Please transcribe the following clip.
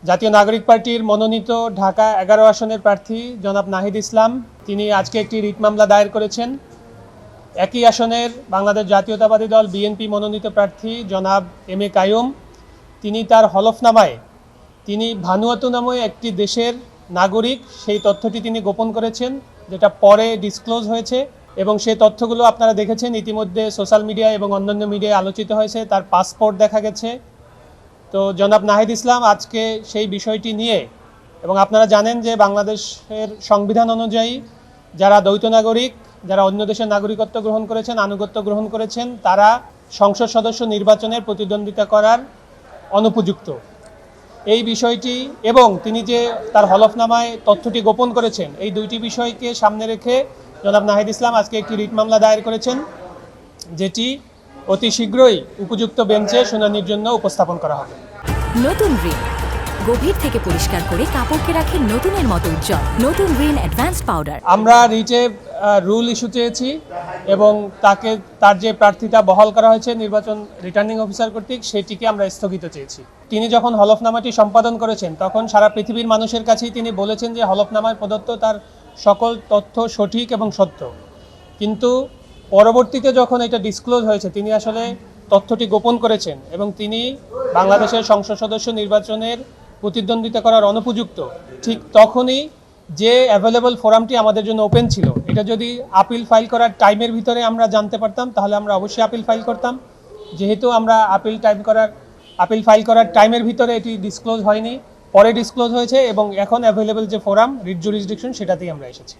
জাতীয় নাগরিক পার্টির মনোনীত ঢাকা ১১ আসনের প্রার্থী জনাব নাহিদ ইসলাম তিনি আজকে একটি রিট মামলা দায়ের করেছেন। একই আসনের বাংলাদেশ জাতীয়তাবাদী দল বিএনপি মনোনীত প্রার্থী জনাব এম এ কাইয়ুম তিনি তার হলফনামায় তিনি ভানুয়াতু নামে একটি দেশের নাগরিক সেই তথ্যটি তিনি গোপন করেছেন, যেটা পরে ডিসক্লোজ হয়েছে এবং সেই তথ্যগুলো আপনারা দেখেছেন ইতিমধ্যে সোশ্যাল মিডিয়া এবং অন্যান্য মিডিয়ায় আলোচিত হয়েছে। তার পাসপোর্ট দেখা গেছে। তো জনাব নাহিদ ইসলাম আজকে সেই বিষয়টি নিয়ে, এবং আপনারা জানেন যে বাংলাদেশের সংবিধান অনুযায়ী যারা দ্বৈত নাগরিক, যারা অন্য দেশের নাগরিকত্ব গ্রহণ করেছেন, আনুগত্য গ্রহণ করেছেন, তারা সংসদ সদস্য নির্বাচনের প্রতিদ্বন্দ্বিতা করার অনুপযুক্ত। এই বিষয়টি এবং তিনি যে তার হলফনামায় তথ্যটি গোপন করেছেন, এই দুইটি বিষয়কে সামনে রেখে জনাব নাহিদ ইসলাম আজকে একটি রিট মামলা দায়ের করেছেন, যেটি অতি শীঘ্রই উপযুক্ত বেঞ্চে শুনানির জন্য উপস্থাপন করা হবে। নতুন রিন গভীর থেকে পরিষ্কার করে কাপড়কে রাখে নতুনের মতো উজ্জ্বল। নতুন রিন অ্যাডভান্সড পাউডার। আমরা রিটে রুল ইস্যু চেয়েছি এবং তার যে প্রার্থীতা বহাল করা হয়েছে নির্বাচন রিটার্নিং অফিসার কর্তৃক, সেটিকে আমরা স্থগিত চেয়েছি। তিনি যখন হলফনামাটি সম্পাদন করেছেন তখন সারা পৃথিবীর মানুষের কাছেই তিনি বলেছেন যে হলফনামায় প্রদত্ত তার সকল তথ্য সঠিক এবং সত্য, কিন্তু পরবর্তীতে যখন এটা ডিসক্লোজ হয়েছে তিনি আসলে তথ্যটি গোপন করেছেন এবং তিনি বাংলাদেশের সংসদ সদস্য নির্বাচনের প্রতিদ্বন্দ্বিতা করার অনুপযুক্ত। ঠিক তখনই যে অ্যাভেলেবল ফোরামটি আমাদের জন্য ওপেন ছিল, এটা যদি আপিল ফাইল করার টাইমের ভিতরে আমরা জানতে পারতাম তাহলে আমরা অবশ্যই আপিল ফাইল করতাম। যেহেতু আমরা আপিল ফাইল করার টাইমের ভিতরে এটি ডিসক্লোজ হয়নি, পরে ডিসক্লোজ হয়েছে এবং এখন অ্যাভেলেবল যে ফোরাম রিট জুরিসডিকশন সেটাতেই আমরা এসেছি।